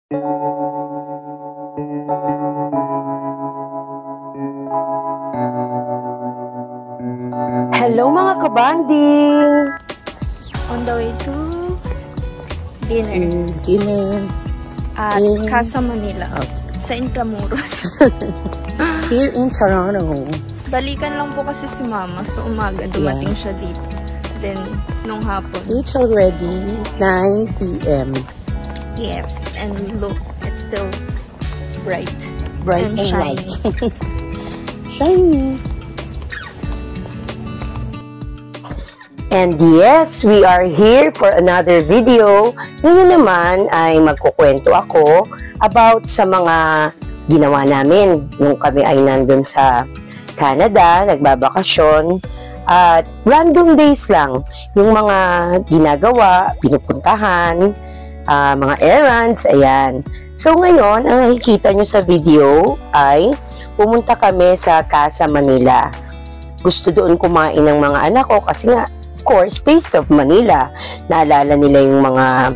Hello mga kabanding! On the way to dinner. Dinner. At Casa Manila. Sa Intramuros. Here in Toronto. Balikan lang po kasi si Mama. So umaga dumating siya dito. Then, nung hapon. It's already 9 p.m. Yes. And look, it's still bright. Bright and shiny. shiny. Shiny. And yes, we are here for another video. Ngayon naman ay magkukwento ako about sa mga ginawa namin nung kami ay nandun sa Canada, nagbabakasyon. At random days lang, yung mga ginagawa, pinupuntahan, mga errands, ayan. So ngayon, ang nakikita nyo sa video ay pumunta kami sa Casa Manila. Gusto doon kumain ng mga anak ko kasi nga, of course, Taste of Manila. Naalala nila yung mga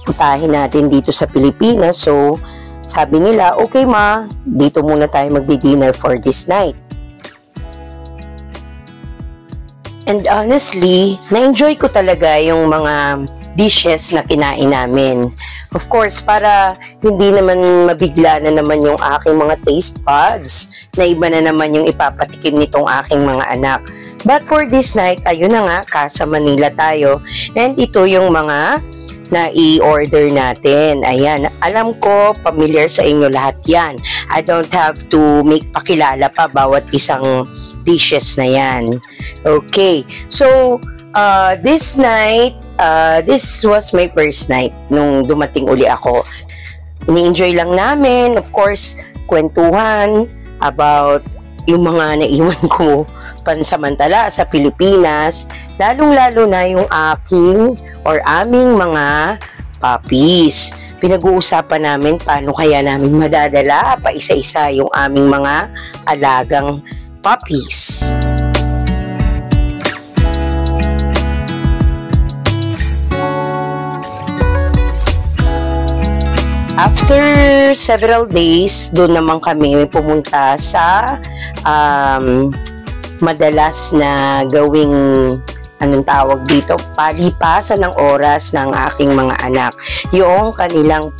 putahin natin dito sa Pilipinas. So, sabi nila, okay ma, dito muna tayo magdi-dinner for this night. And honestly, na-enjoy ko talaga yung mga dishes na kinain namin. Of course, para hindi naman mabigla na naman yung aking mga taste buds, na iba na naman yung ipapatikim nitong aking mga anak. But for this night, ayun na nga, Casa Manila tayo. And ito yung mga na i-order natin. Ayan, alam ko, familiar sa inyo lahat yan. I don't have to make pakilala pa bawat isang dishes na yan. Okay, so this night, this was my first night nung dumating uli ako. Ini-enjoy lang namin, of course, kwentuhan about yung mga naiwan ko pansamantala sa Pilipinas, lalong-lalo na yung aking or aming mga puppies. Pinag-uusapan namin paano kaya namin madadala pa isa-isa yung aming mga alagang puppies. After several days, doon naman kami pumunta sa madalas na gawing anong tawag dito, palipasan ng oras ng aking mga anak. Yung kanilang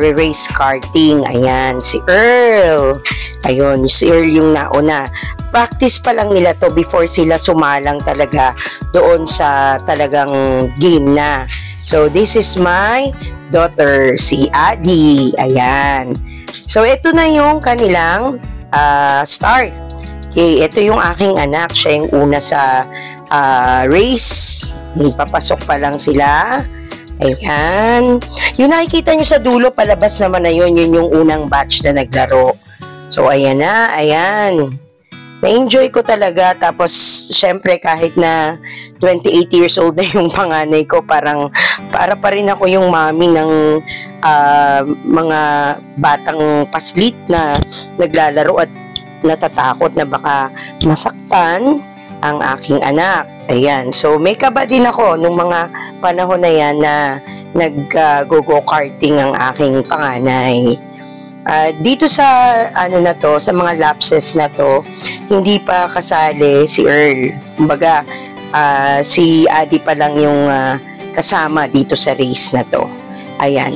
race karting. Ayan, si Earl. Ayun, si Earl yung nauna. Practice pa lang nila to before sila sumalang talaga doon sa talagang game na. So, this is my daughter, si Adi. Ayan. So, ito na yung kanilang start. Okay, ito yung aking anak. Siya yung una sa race. Papasok pa lang sila. Ayan. Yung nakikita nyo sa dulo, palabas naman na yun. Yun yung unang batch na naglaro. So, ayan na. Ayan. Na-enjoy ko talaga. Tapos, syempre, kahit na 28 years old na yung panganay ko, para pa rin ako yung mami ng mga batang paslit na naglalaro at natatakot na baka masaktan ang aking anak. Ayan. So, may kaba din ako nung mga panahon na yan na nag-go-karting ang aking panganay. Dito sa na to, sa mga lapses na to, hindi pa kasali si Earl. Kumbaga, si Adi pa lang yung kasama dito sa race na to. Ayan.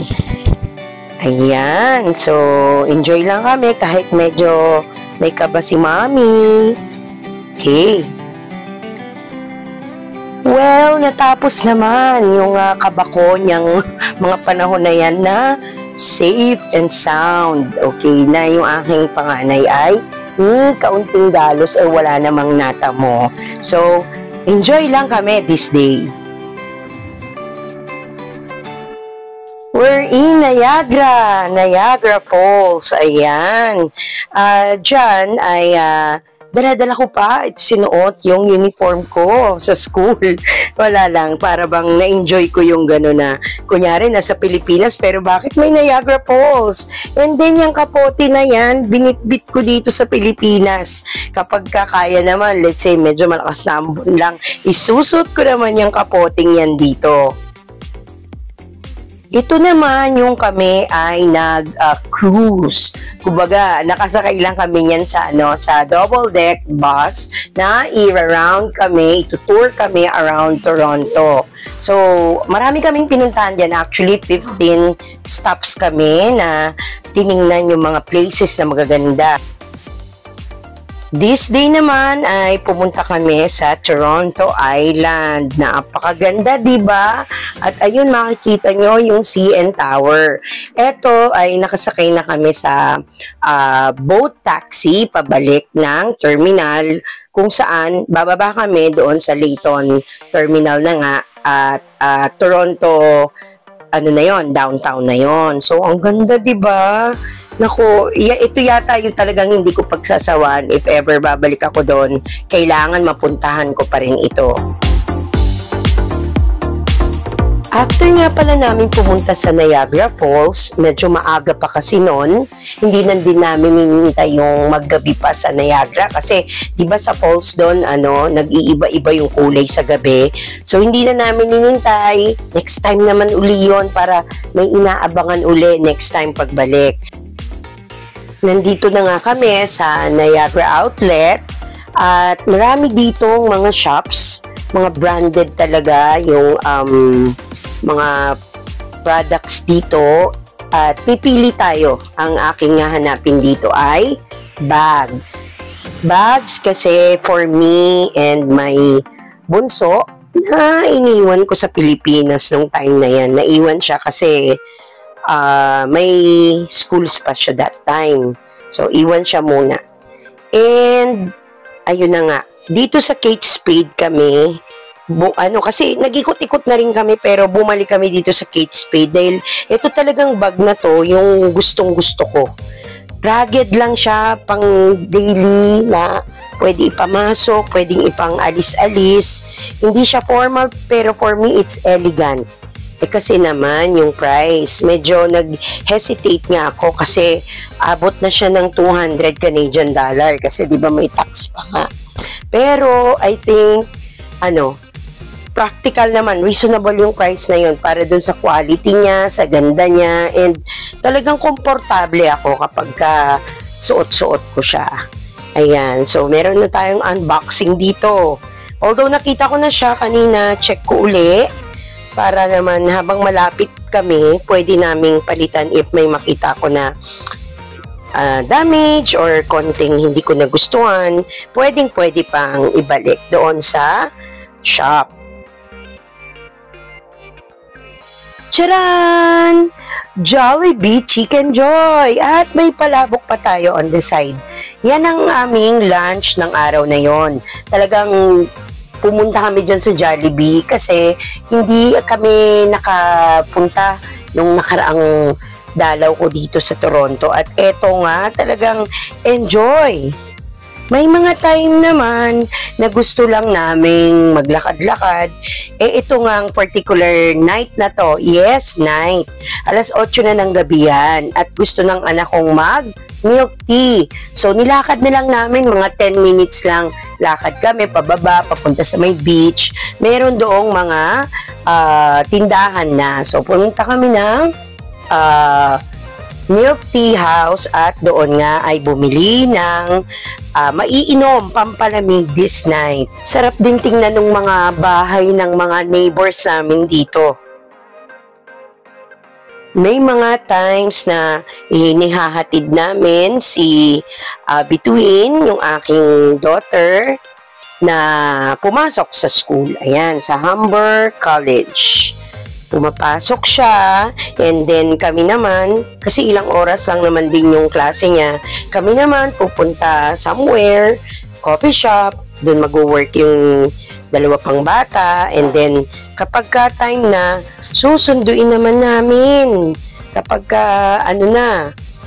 Ayan. So, enjoy lang kami kahit medyo may kaba si Mami. Okay. Well, natapos naman yung kaba ko niyang mga panahon na yan na safe and sound. Okay, na yung aking panganay ay ni kaunting dalos ay wala namang natamo. So, enjoy lang kami this day. We're in Niagara Falls. Ayan. Diyan ay dala-dala ko pa at sinuot yung uniform ko sa school. Wala lang, para bang na-enjoy ko yung gano'n na, kunyari, nasa Pilipinas, pero bakit may Niagara Falls? And then, yung kapote na yan, binitbit ko dito sa Pilipinas. Kapag kakaya naman, let's say, medyo malakas na ambon lang, isusot ko naman yung kapoting yan dito. Ito naman yung kami ay nag-cruise. Kumbaga, nakasakay lang kami niyan sa double-deck bus na i-round kami, itutour kami around Toronto. So, marami kaming pinuntahan dyan. Actually, 15 stops kami na tiningnan yung mga places na magaganda. This day naman ay pumunta kami sa Toronto Island. Napakaganda, di ba? At ayun, makikita nyo yung CN Tower. Ito ay nakasakay na kami sa boat taxi pabalik ng terminal kung saan bababa kami doon sa Layton Terminal na nga at Toronto, ano na yon, downtown na yon. So, ang ganda, di ba? Naku, ito yata yung talagang hindi ko pagsasawan. If ever babalik ako doon, kailangan mapuntahan ko pa rin ito. After nga pala namin pumunta sa Niagara Falls, medyo maaga pa kasi noon, hindi na din namin hinihintay yung maggabi pa sa Niagara kasi di ba sa falls doon, nag-iiba-iba yung kulay sa gabi. So hindi na namin hinihintay, next time naman uli yun para may inaabangan uli next time pagbalik. Nandito na nga kami sa Niagara Outlet at marami ditong mga shops, mga branded talaga yung mga products dito at pipili tayo. Ang aking hanapin dito ay bags. Bags kasi for me and my bunso na iniwan ko sa Pilipinas nung time na yan. Naiwan siya kasi may schools pa siya that time. So, iwan siya muna. And, ayun na nga. Dito sa Kate Spade kami, kasi nag-ikot-ikot na rin kami pero bumalik kami dito sa Kate Spade dahil ito talagang bag na to, yung gustong-gusto ko. Rugged lang siya, pang daily na pwede ipamasok, pwedeng ipang alis-alis. Hindi siya formal pero for me, it's elegant. Kasi naman yung price, medyo nag-hesitate nga ako kasi abot na siya ng 200 Canadian dollar kasi di ba may tax pa nga. Pero I think, practical naman, reasonable yung price na yun para dun sa quality niya, sa ganda niya, and talagang komportable ako kapag suot-suot ko siya. Ayan, so meron na tayong unboxing dito. Although nakita ko na siya kanina, check ko uli. Para naman habang malapit kami, pwede naming palitan if may makita ko na damage or konting hindi ko nagustuhan, pwede pang ibalik doon sa shop. Charan! Jollibee Chicken Joy! At may palabok pa tayo on the side. Yan ang aming lunch ng araw na yon. Talagang pumunta kami dyan sa Jollibee kasi hindi kami nakapunta nung nakaraang dalaw ko dito sa Toronto. At eto nga, talagang enjoy. May mga time naman na gusto lang naming maglakad-lakad. Ito nga ang particular night na to. Yes, night. Alas 8 na ng gabi yan. At gusto ng anak kong milk tea. So, nilakad na lang namin, mga 10 minutes lang. Lakad kami, pababa, papunta sa may beach. Meron doong mga tindahan na. So, pumunta kami ng milk tea house at doon nga ay bumili ng maiinom, pampalamig this night. Sarap din tingnan ng mga bahay ng mga neighbors namin dito. May mga times na inihahatid namin si Bituin, yung aking daughter, na pumasok sa school. Ayan, sa Humber College. Pumapasok siya, and then kami naman, kasi ilang oras lang naman din yung klase niya, kami naman pupunta somewhere, coffee shop, doon mag-work yung dalawa pang bata, and then kapag time na, susunduin naman namin. Kapag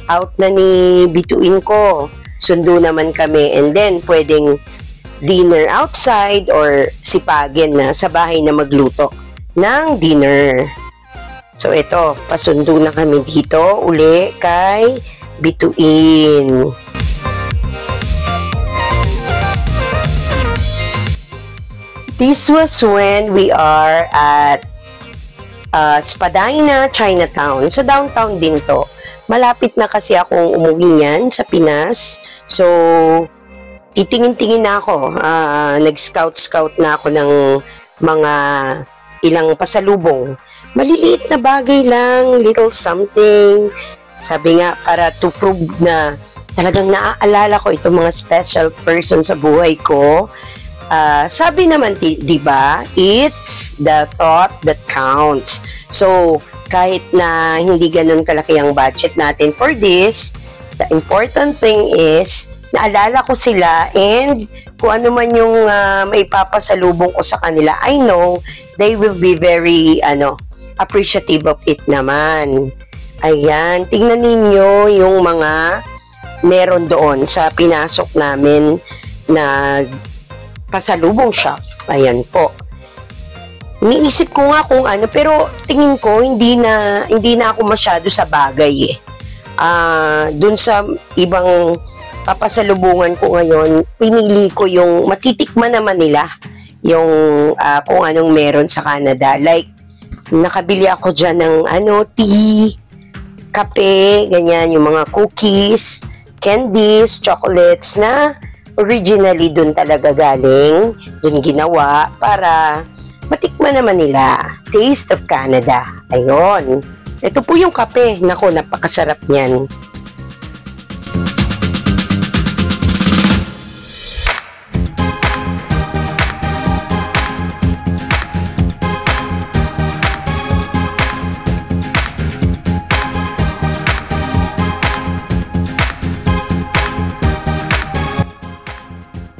out na ni Bituin ko, sundo naman kami, and then pwedeng dinner outside or sipagin na sa bahay na magluto ng dinner. So ito, pasundo na kami dito uli kay Bituin. This was when we are at Spadina, Chinatown. Sa downtown din to. Malapit na kasi akong umuwi niyan sa Pinas. So, titingin-tingin na ako. Nag-scout na ako ng mga ilang pasalubong. Maliliit na bagay lang, little something. Sabi nga, para to prove na talagang naaalala ko itong mga special person sa buhay ko. Sabi naman, di ba, it's the thought that counts. So, kahit na hindi ganun kalaki ang budget natin for this, the important thing is, naalala ko sila and kung ano man yung maipapasalubong ko sa kanila, I know they will be very, appreciative of it naman. Ayan, tingnan ninyo yung mga meron doon sa pinasok namin na pasalubong shop. Ayan po. Niisip ko nga kung ano, pero tingin ko hindi na ako masyado sa bagay eh. Dun sa ibang papasalubungan ko ngayon, pinili ko yung matitikman naman nila yung kung anong meron sa Canada. Like, nakabili ako dyan ng tea, kape, ganyan, yung mga cookies, candies, chocolates na originally dun talaga galing, dun ginawa para matikman naman nila. Taste of Canada. Ayun. Ito po yung kape. Naku, napakasarap niyan.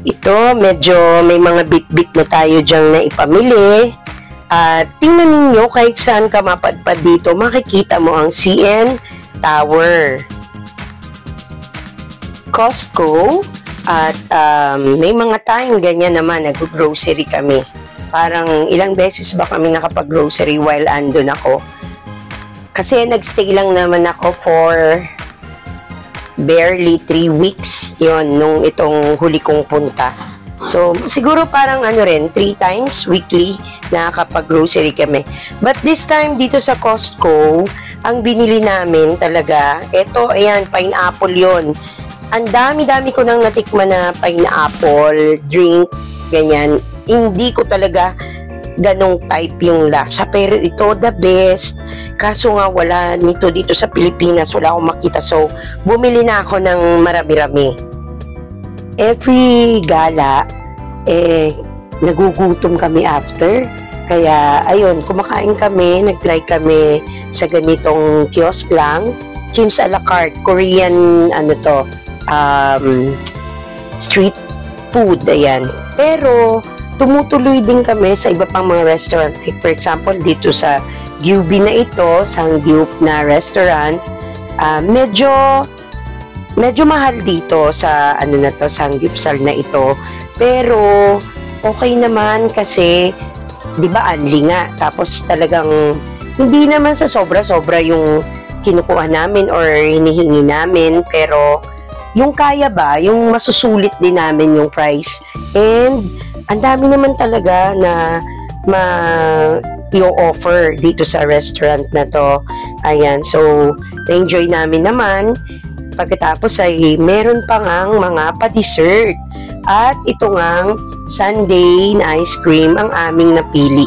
Ito, medyo may mga bit-bit na tayo dyang na ipamili. At tingnan ninyo, kahit saan ka mapadpad dito, makikita mo ang CN Tower. Costco. At may mga time ganyan naman, nag-grocery kami. Parang ilang beses ba kami nakapag-grocery while andun ako. Kasi nagstay lang naman ako for barely 3 weeks yon nung itong huli kong punta. So, siguro parang 3 times weekly nakakapag-grocery kami. But this time, dito sa Costco, ang binili namin talaga, ayan, pineapple yon. Ang dami-dami ko nang natikman na pineapple, drink, ganyan. Hindi ko talaga ganong type yung lasa. Pero ito, the best. Kaso nga wala nito dito sa Pilipinas. Wala akong makita. So, bumili na ako ng marami-rami. Every gala, nagugutom kami after. Kaya, ayun, kumakain kami. Nag-try kami sa ganitong kiosk lang. Kim's a la carte. Korean, street food. Ayan. Pero, tumutuloy din kami sa iba pang mga restaurant. Like for example, dito sa Gyubi na ito, Sangyup na restaurant, medyo mahal dito sa Sangyupsal na ito. Pero okay naman kasi 'di ba anli nga. Tapos talagang hindi naman sa sobra-sobra yung kinukuha namin or hinihingi namin, pero yung kaya ba, yung masusulit din namin yung price. And ang dami naman talaga na i-offer dito sa restaurant na to. Ayan, so na-enjoy namin naman. Pagkatapos ay meron pa ngang mga pa-dessert. At ito ngang sundae na ice cream ang aming napili.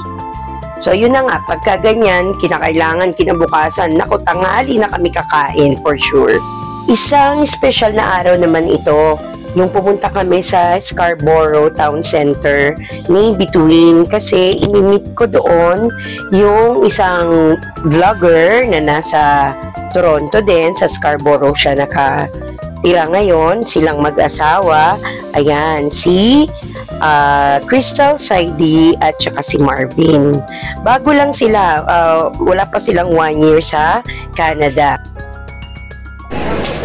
So yun na nga, pagka ganyan, kinabukasan, naku, tanghali na kami kakain for sure. Isang special na araw naman ito, yung pumunta kami sa Scarborough Town Center ni Between, kasi inimit ko doon yung isang vlogger na nasa Toronto din, sa Scarborough siya nakatira ngayon, silang mag-asawa. Ayan, si Crystal Saidi at saka si Marvin. Bago lang sila, wala pa silang 1 year sa Canada.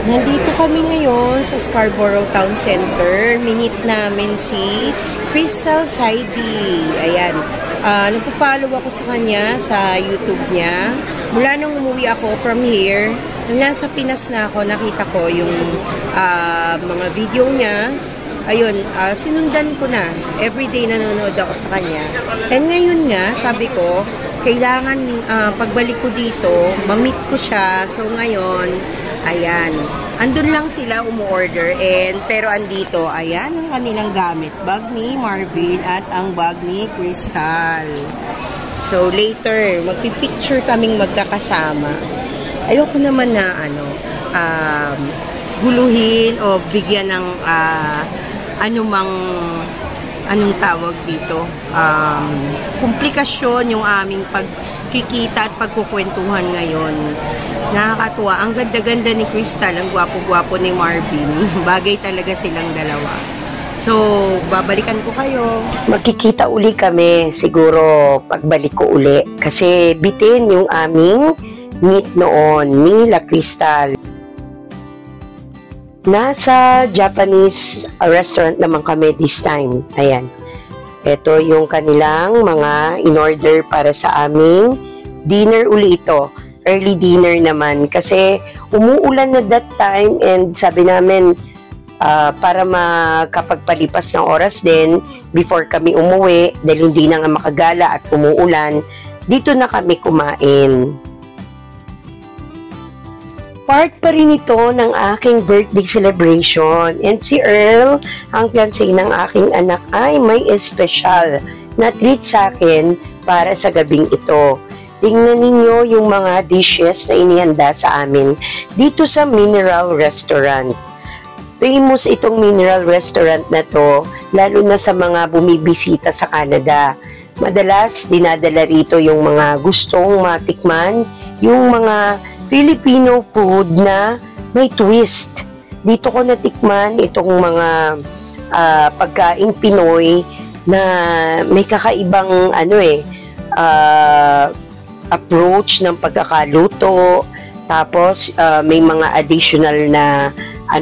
Nandito kami ngayon sa Scarborough Town Center. Minit namin si Crystal Saidi. Ayan. Nagpo-follow ako sa kanya sa YouTube niya. Mula nung umuwi ako from here, nung nasa Pinas na ako, nakita ko yung mga video niya. Ayun, sinundan ko na. Everyday nanonood ako sa kanya. And ngayon nga, sabi ko, kailangan pagbalik ko dito, ma-meet ko siya. So ngayon, ayan, andun lang sila umu-order pero andito, ayan ang kanilang gamit. Bag ni Marvin at ang bag ni Crystal. So later, magpipicture kaming magkakasama. Ayoko naman na guluhin o bigyan ng anong tawag dito, komplikasyon yung aming pagkikita at pagkukwentuhan ngayon. Nakakatuwa. Ang ganda-ganda ni Crystal, ang gwapo-gwapo ni Marvin. Bagay talaga silang dalawa. So, babalikan ko kayo. Magkikita uli kami, siguro pagbalik ko uli. Kasi bitin yung aming meet noon ni La Crystal. Nasa Japanese restaurant naman kami this time. Ayan. Ito yung kanilang mga in-order para sa aming dinner uli ito. Early dinner naman. Kasi umuulan na that time and sabi namin para makapagpalipas ng oras din before kami umuwi dahil hindi na nga makagala at umuulan, dito na kami kumain. Part pa rin ito ng aking birthday celebration. And si Earl, ang fiancé ng aking anak, ay may special na treat sa akin para sa gabing ito. Tingnan ninyo yung mga dishes na inihanda sa amin dito sa Mineral Restaurant. Famous itong Mineral Restaurant na to, lalo na sa mga bumibisita sa Canada. Madalas, dinadala rito yung mga gustong matikman, yung mga Filipino food na may twist. Dito ko natikman itong mga pagkaing Pinoy na may kakaibang approach ng pagkakaluto. Tapos may mga additional na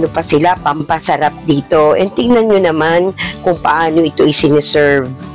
pa sila, pampasarap dito. And tingnan nyo naman kung paano ito isiniserve.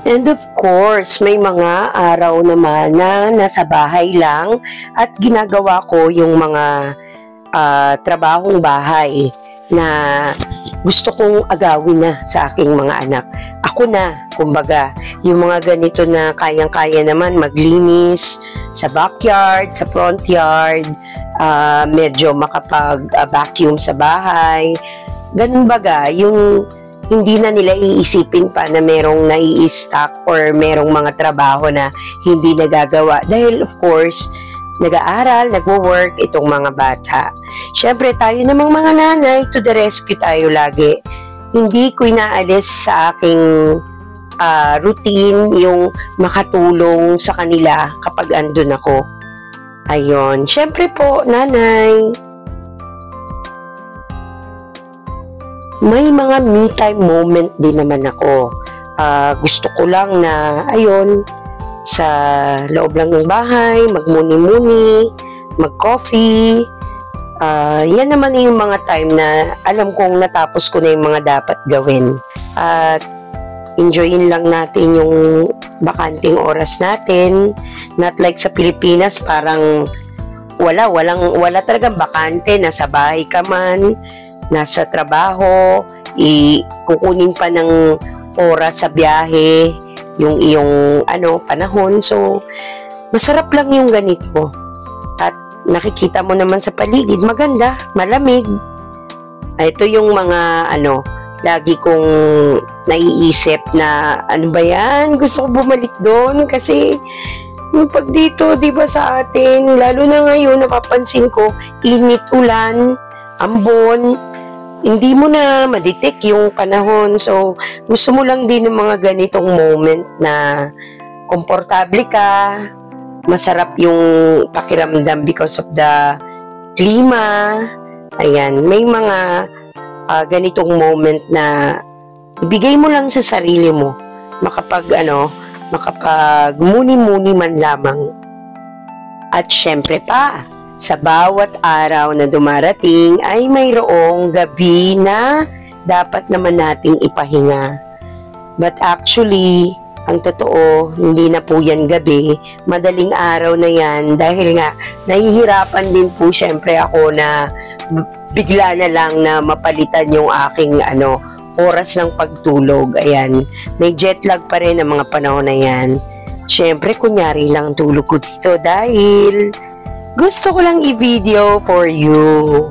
And of course, may mga araw naman na nasa bahay lang at ginagawa ko yung mga trabahong bahay na gusto kong agawin na sa aking mga anak. Ako na, kumbaga, yung mga ganito na kayang-kaya naman maglinis sa backyard, sa front yard, medyo makapag-vacuum sa bahay. Ganun baga, yung hindi na nila iisipin pa na merong nai-stack or merong mga trabaho na hindi nagagawa. Dahil of course, nag-aaral, nagwo-work itong mga bata. Siyempre tayo namang mga nanay, to the rescue tayo lagi. Hindi ko inaalis sa aking routine yung makatulong sa kanila kapag andun ako. Ayun. Siyempre po, nanay, may mga me time moment din naman ako. Gusto ko lang na, ayun, sa loob lang ng bahay, magmuni-muni, mag-coffee. Yan naman yung mga time na alam kong natapos ko na yung mga dapat gawin. At enjoyin lang natin yung bakanting oras natin. Not like sa Pilipinas, parang wala talagang bakante. Nasa bahay ka man, nasa trabaho, kukunin pa ng oras sa biyahe, yung iyong panahon. So, masarap lang yung ganito. At nakikita mo naman sa paligid, maganda, malamig. Ito yung mga lagi kong naiisip na ano ba yan? Gusto ko bumalik doon kasi Yung pag dito, di ba sa atin, lalo na ngayon, napapansin ko, init, ulan, ambon, hindi mo na madetect yung panahon. So, gusto mo lang din ng mga ganitong moment na komportable ka, masarap yung pakiramdam because of the klima. Ayan, may mga ganitong moment na ibigay mo lang sa sarili mo, makapag muni-muni man lamang. At syempre pa, sa bawat araw na dumarating ay mayroong gabi na dapat naman nating ipahinga. But actually, ang totoo, hindi na po yan gabi, madaling araw na yan dahil nga nahihirapan din po syempre ako na bigla na lang na mapalitan yung aking oras ng pagtulog. Ayan, may jet lag pa rin ang mga panahon na yan. Syempre, kunyari lang tulog ko dito dahil gusto ko lang i-video for you.